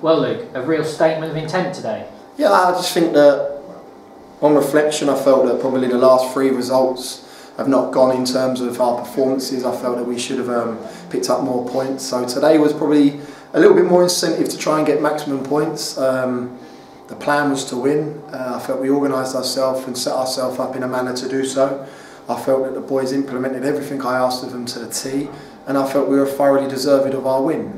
Well, Luke, a real statement of intent today. Yeah, I just think that on reflection, I felt that probably the last three results have not gone in terms of our performances. I felt that we should have picked up more points. So today was probably a little bit more incentive to try and get maximum points. The plan was to win. I felt we organised ourselves and set ourselves up in a manner to do so. I felt that the boys implemented everything I asked of them to the T, and I felt we were thoroughly deserving of our win.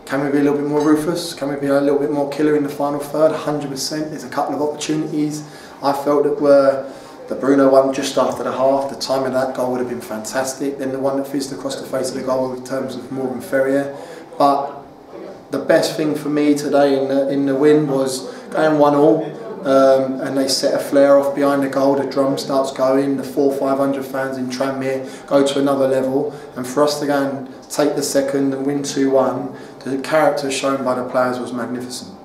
Can we be a little bit more ruthless? Can we be a little bit more killer in the final third? 100%. There's a couple of opportunities I felt that were the Bruno one just after the half. The time of that goal would have been fantastic. Then the one that fizzed across the face of the goal in terms of Morgan Ferrier. But the best thing for me today in the win was going 1-1, and they set a flare off behind the goal. The drum starts going. The 400-500 fans in Tranmere go to another level, and for us to go and take the second and win 2-1, the character shown by the players was magnificent.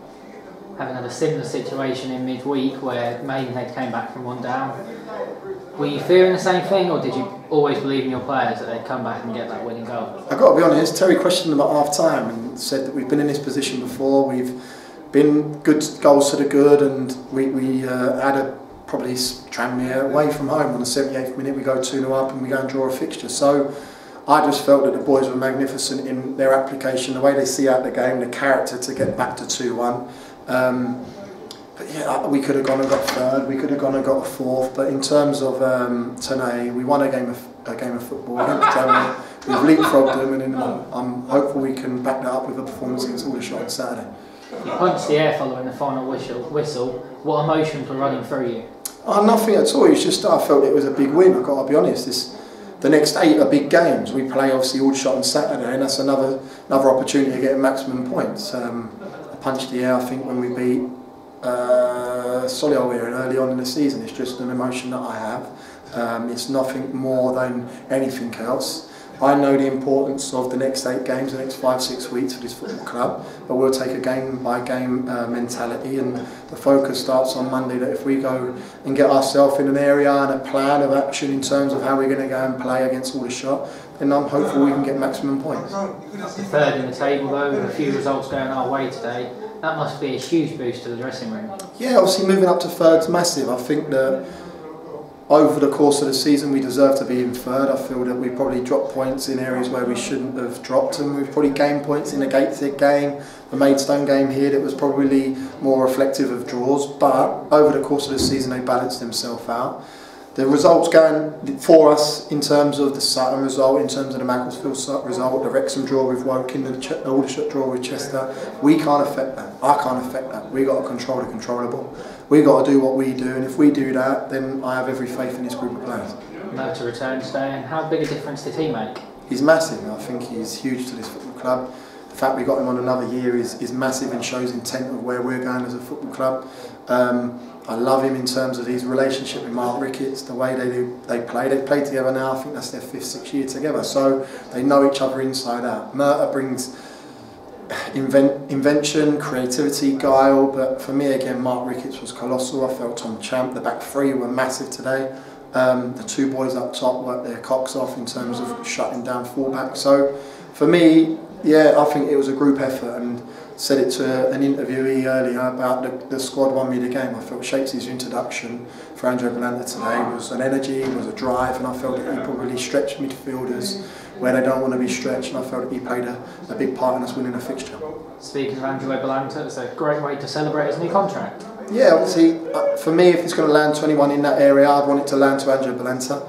Having had a similar situation in midweek where Maidenhead came back from 1 down, were you fearing the same thing, or did you always believe in your players that they'd come back and get that winning goal? I've got to be honest, Terry questioned them at half time and said that we've been in this position before, we've been good goals to the good, and we had probably Tranmere away from home on the 78th minute. We go 2-0 up and we go and draw a fixture. So I just felt that the boys were magnificent in their application, the way they see out the game, the character to get back to 2-1. But yeah, we could have gone and got third, we could have gone and got a fourth, but in terms of today, we won a game of football against Tranmere. We've leapfrogged them, and I'm hopeful we can back that up with a performance against Aldershot on Saturday. You punched the air following the final whistle. What emotions were running through you? Nothing at all. It's just I felt it was a big win. I've got to be honest. The next 8 are big games. We play obviously Aldershot on Saturday, and that's another opportunity to get maximum points. I punched the air, I think, when we beat Solihull early on in the season. It's just an emotion that I have. It's nothing more than anything else. I know the importance of the next 8 games, the next 5-6 weeks for this football club, but we'll take a game by game mentality, and the focus starts on Monday that if we go and get ourselves in an area and a plan of action in terms of how we're going to go and play against Aldershot, then I'm hopeful we can get maximum points. The third in the table though, with a few results going our way today, that must be a huge boost to the dressing room. Yeah, obviously moving up to third's massive. I think that over the course of the season we deserve to be in third. I feel that we probably dropped points in areas where we shouldn't have dropped them. We've probably gained points in the Gateshead game, the Maidstone game here, that was probably more reflective of draws, but over the course of the season they balanced themselves out. The results going for us in terms of the Sutton result, in terms of the Macclesfield result, the Wrexham draw with Woking, the Aldershot draw with Chester, we can't affect that. I can't affect that. We've got to control the controllable. We've got to do what we do, and if we do that, then I have every faith in this group of players. Now to return today, and how big a difference did he make? He's massive. I think he's huge to this football club. The fact we got him on another year is massive and shows intent of where we're going as a football club. I love him in terms of his relationship with Mark Ricketts, the way they play. They've played together now, I think that's their 5th, 6th year together, so they know each other inside out. Murta brings invention, creativity, guile, but for me again, Mark Ricketts was colossal. I felt Tom Champ, the back 3 were massive today. The 2 boys up top worked their cocks off in terms of shutting down fullback. So for me, yeah, I think it was a group effort, and said it to an interviewee earlier about the squad won me the game. I felt Shakespeare's introduction for Andrew Belanda today was an energy, was a drive, and I felt that he probably stretched midfielders where they don't want to be stretched, and I felt that he played a big part in us winning a fixture. Speaking of Angelo Belanda, it's a great way to celebrate his new contract. Yeah, obviously, for me, if it's going to land to anyone in that area, I'd want it to land to Angelo Belanda.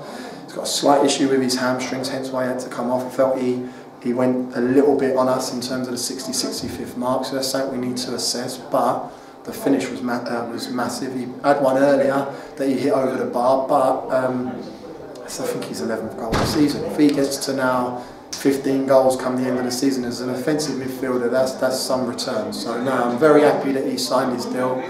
He's got a slight issue with his hamstrings, hence why he had to come off. I felt he went a little bit on us in terms of the 60-65th mark, so that's something we need to assess, but the finish was massive. He had one earlier that he hit over the bar, but I think he's 11th goal of the season. If he gets to now 15 goals come the end of the season as an offensive midfielder, that's some return. So no, I'm very happy that he signed his deal.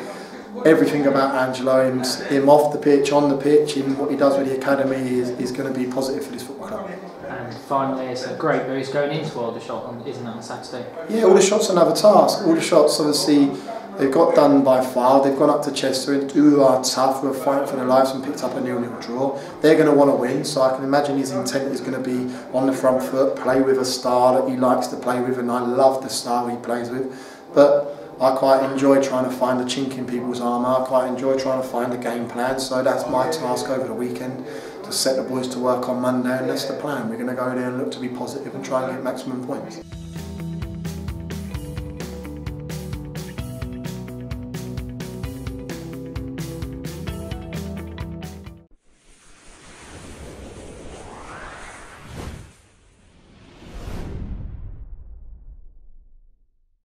Everything about Angelo, and him off the pitch, on the pitch, in what he does with the academy is going to be positive for this football club. And finally, it's a great boost going into Aldershot, isn't it, on Saturday? Yeah, Aldershot's another task. Aldershot's obviously They've got done by far. They've gone up to Chester, who are tough, who are fighting for their lives, and picked up a 0-0 draw. They're going to want to win, so I can imagine his intent is going to be on the front foot, play with a star that he likes to play with, and I love the style he plays with. But I quite enjoy trying to find the chink in people's armour. I quite enjoy trying to find the game plan, so that's my task over the weekend, to set the boys to work on Monday, and that's the plan. We're going to go there and look to be positive and try and get maximum points.